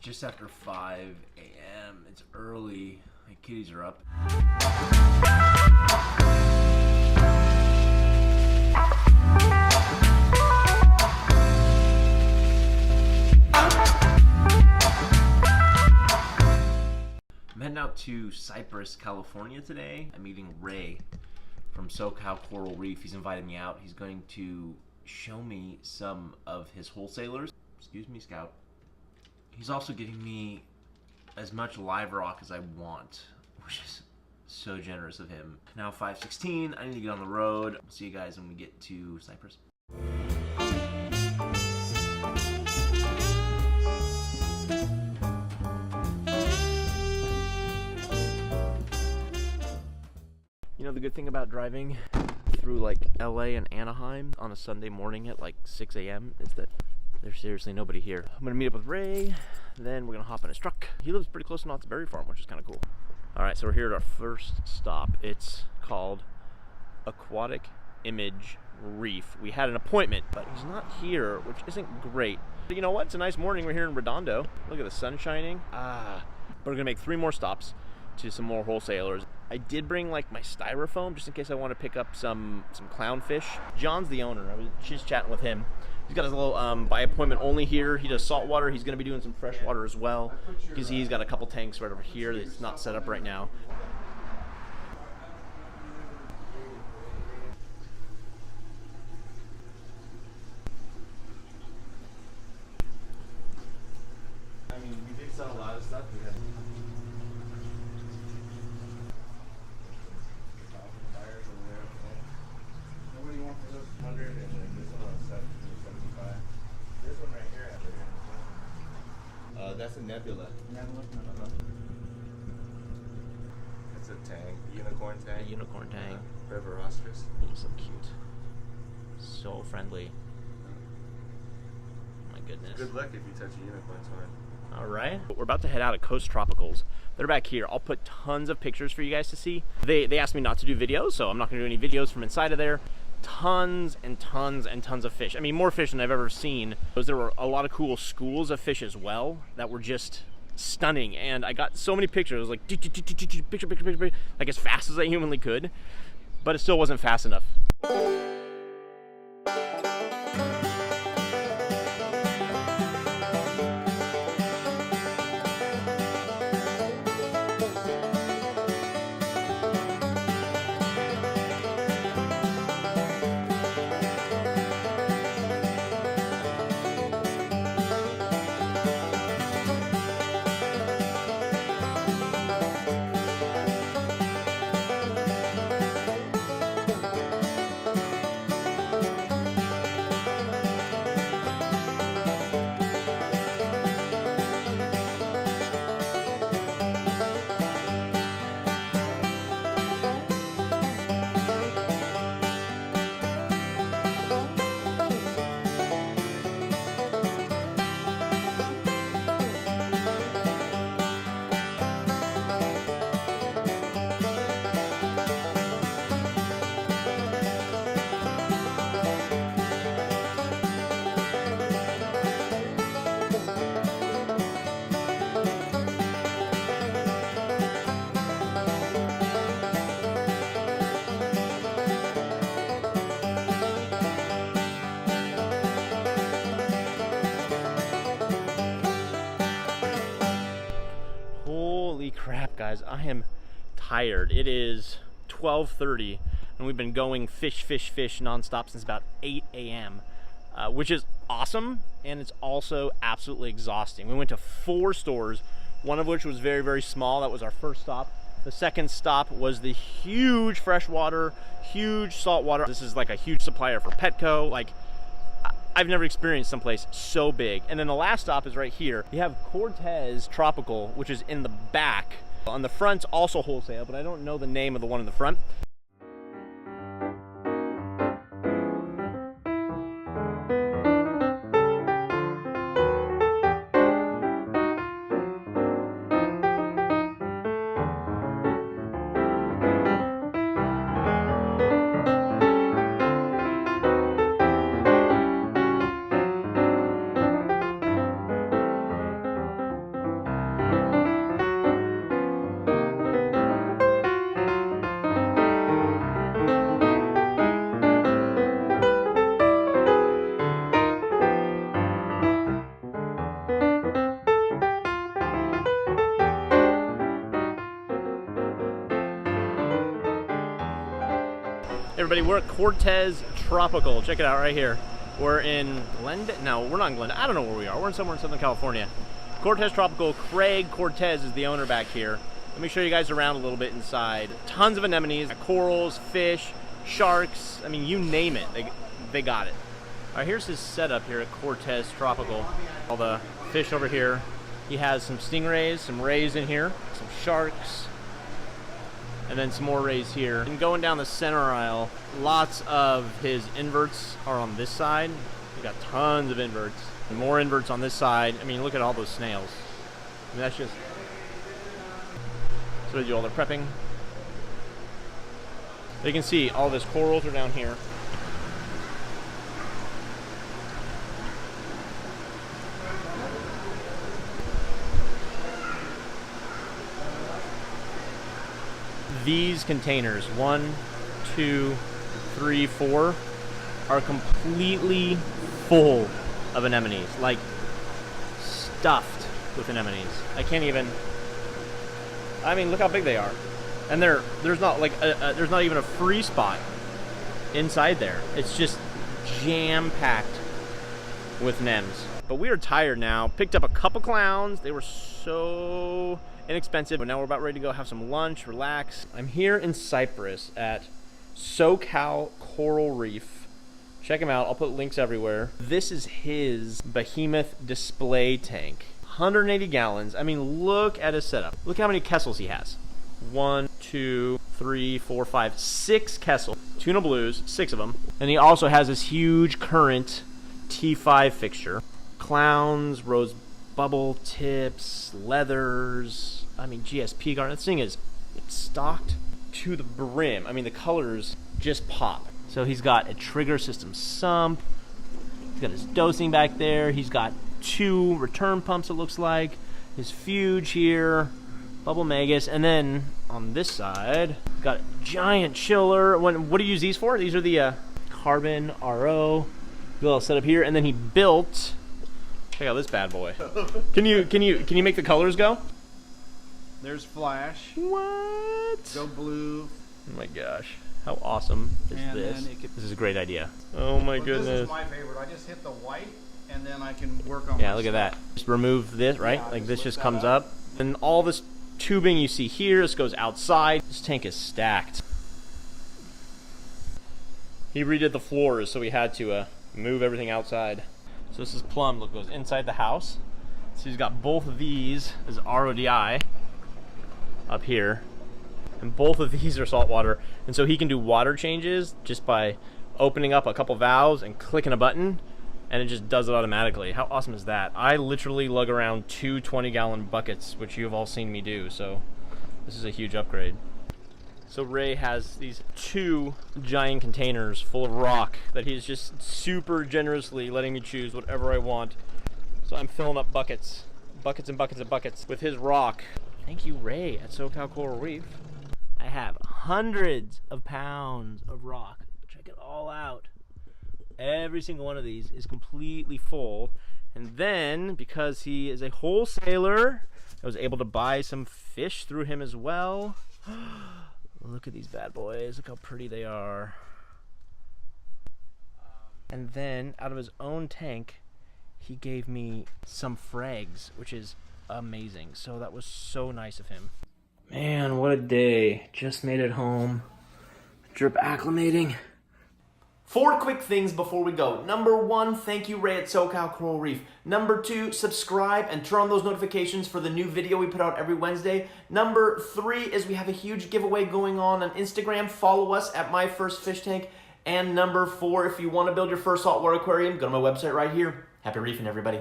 just after 5 a.m. It's early. My kitties are up. I'm heading out to Cypress, California today. I'm meeting Ray from SoCal Coral Reef. He's invited me out. He's going to show me some of his wholesalers. Excuse me, Scout. He's also giving me as much live rock as I want, which is so generous of him. Now 5:16, I need to get on the road. I'll see you guys when we get to Cypress. You know, the good thing about driving through like LA and Anaheim on a Sunday morning at like 6 a.m. is that there's seriously nobody here. I'm gonna meet up with Ray, then we're gonna hop in his truck. He lives pretty close to Knott's Berry Farm, which is kind of cool. All right, so we're here at our first stop. It's called Aquatic Image Reef. We had an appointment, but he's not here, which isn't great. But you know what? It's a nice morning. We're here in Redondo. Look at the sun shining. But we're gonna make 3 more stops to some more wholesalers. I did bring like my styrofoam just in case I want to pick up some clownfish. John's the owner. I was just chatting with him. He's got his little by appointment only here. He does saltwater. He's going to be doing some freshwater as well because he's got a couple tanks right over here that's not set up right now. I mean, we did sell a lot of stuff. That's a nebula. It's a tang, unicorn tang. A unicorn tang. River ostrich. He's so cute. So friendly. My goodness. Good luck if you touch a unicorn toy. All right. We're about to head out of Coast Tropicals. They're back here. I'll put tons of pictures for you guys to see. They asked me not to do videos, so I'm not going to do any videos from inside of there. Tons and tons and tons of fish. I mean, more fish than I've ever seen. There were a lot of cool schools of fish as well that were just stunning, and I got so many pictures. It was like picture, like as fast as I humanly could, but it still wasn't fast enough. Crap, guys, I am tired. It is 12:30 and we've been going fish nonstop since about 8 a.m. Which is awesome, and it's also absolutely exhausting. We went to 4 stores, one of which was very, very small. That was our first stop. The second stop was the huge freshwater, huge saltwater. This is like a huge supplier for Petco. Like, I've never experienced someplace so big. And then the last stop is right here. You have Cortez Tropical, which is in the back. On the front, also wholesale, but I don't know the name of the one in the front. Everybody, we're at Cortez Tropical. Check it out right here. We're in Glendale. No, we're not in Glendale. I don't know where we are. We're somewhere in Southern California. Cortez Tropical. Craig Cortez is the owner back here. Let me show you guys around a little bit inside. Tons of anemones, corals, fish, sharks. I mean, you name it, they got it. All right, here's his setup here at Cortez Tropical. All the fish over here. He has some stingrays, some rays in here, some sharks, and then some more rays here. And going down the center aisle, lots of his inverts are on this side. We got tons of inverts. And more inverts on this side. I mean, look at all those snails. I mean, that's just... So they do all their prepping. You can see all this corals are down here. These containers, 1, 2, 3, 4, are completely full of anemones, like stuffed with anemones. I can't even, I mean, look how big they are. And there's not like there's not even a free spot inside there. It's just jam-packed with nems. But we are tired now. Picked up a couple clowns. They were so inexpensive, but now we're about ready to go have some lunch, relax. I'm here in Cyprus at SoCal Coral Reef. Check him out. I'll put links everywhere. This is his behemoth display tank. 180 gallons. I mean, look at his setup. Look how many kessels he has. 1, 2, 3, 4, 5, 6 kessels. Tuna blues, 6 of them. And he also has this huge current T5 fixture. Clowns, rose bubble tips, leathers, I mean GSP garnet. This thing is stocked to the brim. I mean, the colors just pop. So he's got a trigger system sump, he's got his dosing back there, he's got 2 return pumps it looks like, his fuge here, bubble magus, and then on this side, got a giant chiller. What do you use these for? These are the carbon RO. Little setup here, and then he built, check out this bad boy. Can you make the colors go? There's flash. What? Go blue. Oh my gosh. How awesome is And this? then it could- This is a great idea. Oh my goodness. This is my favorite. I just hit the white, and then I can work on Yeah, my look at stuff. that. Just remove this, right? Yeah, Like just this lift just that comes up. up. And all this tubing you see here, this goes outside. This tank is stacked. He redid the floors, so we had to move everything outside. So this is plumb, look, goes inside the house. So he's got both of these as RODI up here. And both of these are saltwater. And so he can do water changes just by opening up a couple valves and clicking a button, and it just does it automatically. How awesome is that? I literally lug around 2 20-gallon buckets, which you've all seen me do, so this is a huge upgrade. So Ray has these 2 giant containers full of rock that he's just super generously letting me choose whatever I want. So I'm filling up buckets, buckets and buckets and buckets with his rock. Thank you, Ray, at SoCal Coral Reef. I have hundreds of pounds of rock. Check it all out. Every single one of these is completely full. And then, because he is a wholesaler, I was able to buy some fish through him as well. Look at these bad boys. Look how pretty they are. And then, out of his own tank, he gave me some frags, which is amazing. So that was so nice of him. Man, what a day. Just made it home. Drip acclimating. 4 quick things before we go. Number 1, thank you, Ray at SoCal Coral Reef. Number 2, subscribe and turn on those notifications for the new video we put out every Wednesday. Number 3 is we have a huge giveaway going on Instagram. Follow us at My First Fish Tank. And number 4, if you want to build your first saltwater aquarium, go to my website right here. Happy reefing, everybody.